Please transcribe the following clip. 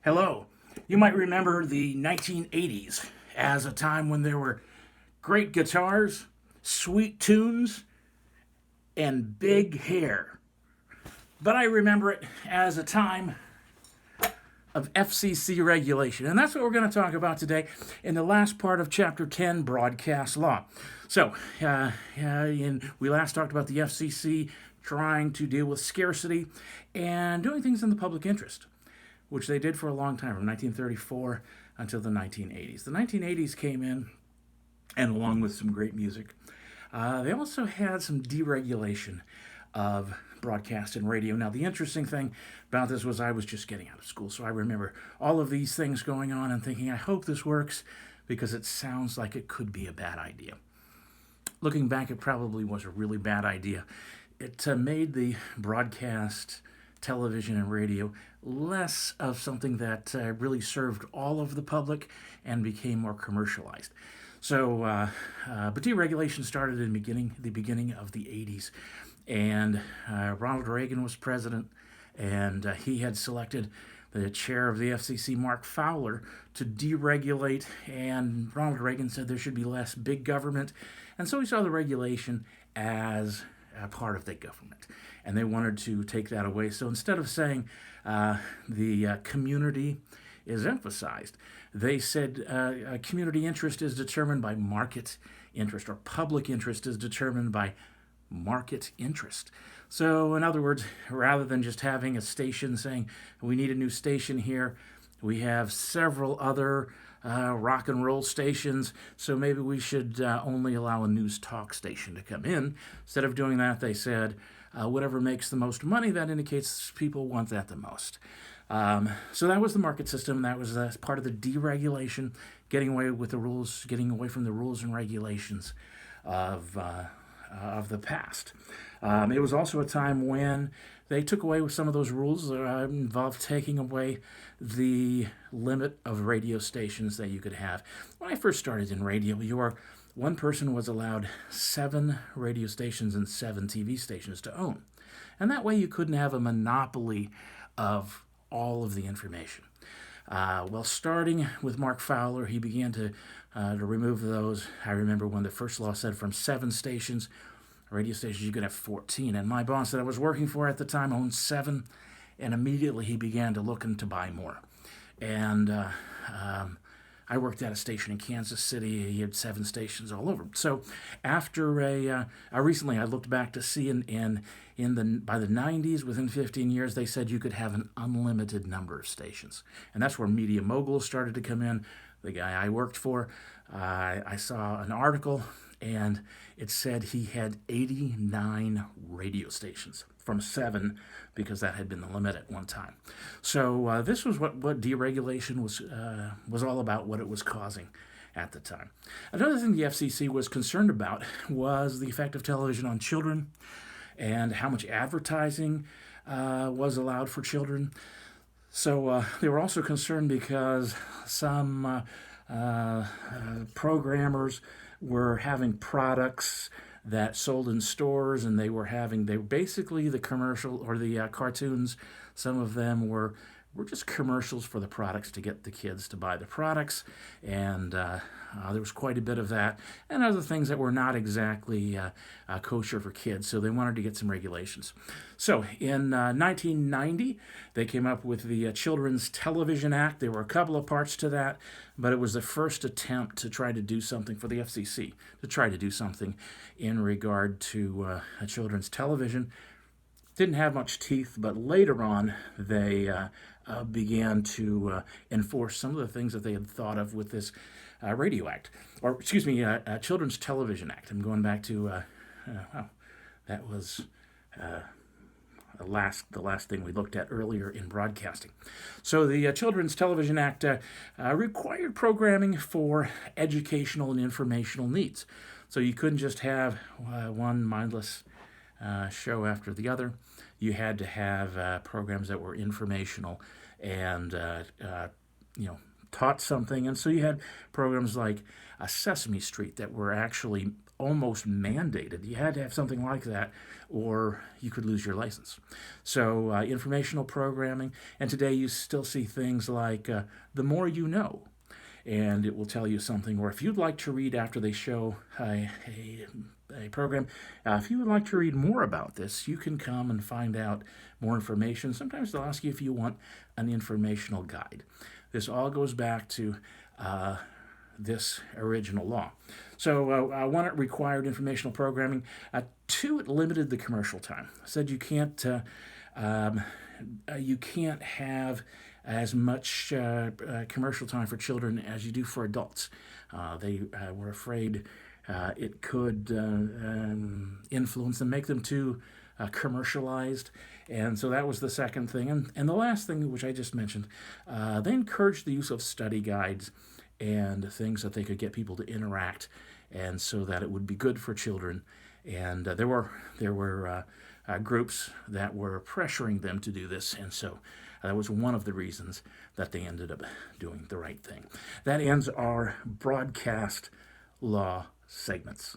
Hello. You might remember the 1980s as a time when there were great guitars, sweet tunes, and big hair. But I remember it as a time of FCC regulation. And that's what we're going to talk about today in the last part of Chapter 10, Broadcast Law. So, we last talked about the FCC trying to deal with scarcity and doing things in the public interest, which they did for a long time, from 1934 until the 1980s. The 1980s came in, and along with some great music, they also had some deregulation of broadcast and radio. Now, the interesting thing about this was I was just getting out of school, so I remember all of these things going on and thinking, I hope this works because it sounds like it could be a bad idea. Looking back, it probably was a really bad idea. It made the broadcast television and radio less of something that really served all of the public and became more commercialized. So, but deregulation started in the beginning of the 80s, and Ronald Reagan was president, and he had selected the chair of the FCC, Mark Fowler, to deregulate, and Ronald Reagan said there should be less big government, and so he saw the regulation as a part of the government, and they wanted to take that away. So instead of saying the community is emphasized, they said community interest is determined by market interest, or public interest is determined by market interest. So in other words, rather than just having a station saying we need a new station here, we have several other rock and roll stations, so maybe we should only allow a news talk station to come in. Instead of doing that, they said whatever makes the most money, that indicates people want that the most. So that was the market system. That was part of the deregulation, getting away with the rules, getting away from the rules and regulations of the past. It was also a time when they took away some of those rules that involved taking away the limit of radio stations that you could have. When I first started in radio, one person was allowed 7 radio stations and 7 TV stations to own. And that way you couldn't have a monopoly of all of the information. Starting with Mark Fowler, he began to remove those. I remember when the first law said from 7 stations, radio stations, you could have 14. And my boss that I was working for at the time owned 7, and immediately he began to look to buy more. And I worked at a station in Kansas City. He had 7 stations all over. So after recently I looked back to see by the 90s, within 15 years, they said you could have an unlimited number of stations. And that's where media moguls started to come in. The guy I worked for, I saw an article, and it said he had 89 radio stations from 7, because that had been the limit at one time. So this was what deregulation was all about, what it was causing at the time. Another thing the FCC was concerned about was the effect of television on children and how much advertising was allowed for children. So they were also concerned because some programmers were having products that sold in stores, and they were basically the commercial or the cartoons. Some of them were just commercials for the products to get the kids to buy the products, and there was quite a bit of that, and other things that were not exactly kosher for kids, so they wanted to get some regulations. So in 1990, they came up with the Children's Television Act. There were a couple of parts to that, but it was the first attempt to try to do something for the FCC, to try to do something in regard to children's television. Didn't have much teeth, but later on they began to enforce some of the things that they had thought of with this Radio Act, or excuse me, Children's Television Act. I'm going back to that was the last thing we looked at earlier in broadcasting. So the Children's Television Act required programming for educational and informational needs. So you couldn't just have one mindless show after the other. You had to have programs that were informational and taught something. And so you had programs like Sesame Street that were actually almost mandated. You had to have something like that, or you could lose your license. So, informational programming, and today you still see things like the more you know, and it will tell you something. Or if you'd like to read after they show a program, if you would like to read more about this, you can come and find out more information. Sometimes they'll ask you if you want an informational guide. This all goes back to this original law. So one, it required informational programming. Two, it limited the commercial time. It said you can't have as much commercial time for children as you do for adults. They were afraid it could influence them, make them too commercialized. And so that was the second thing. And the last thing, which I just mentioned, they encouraged the use of study guides and things that they could get people to interact, and so that it would be good for children. And there were groups that were pressuring them to do this, and so that was one of the reasons that they ended up doing the right thing. That ends our broadcast law segments.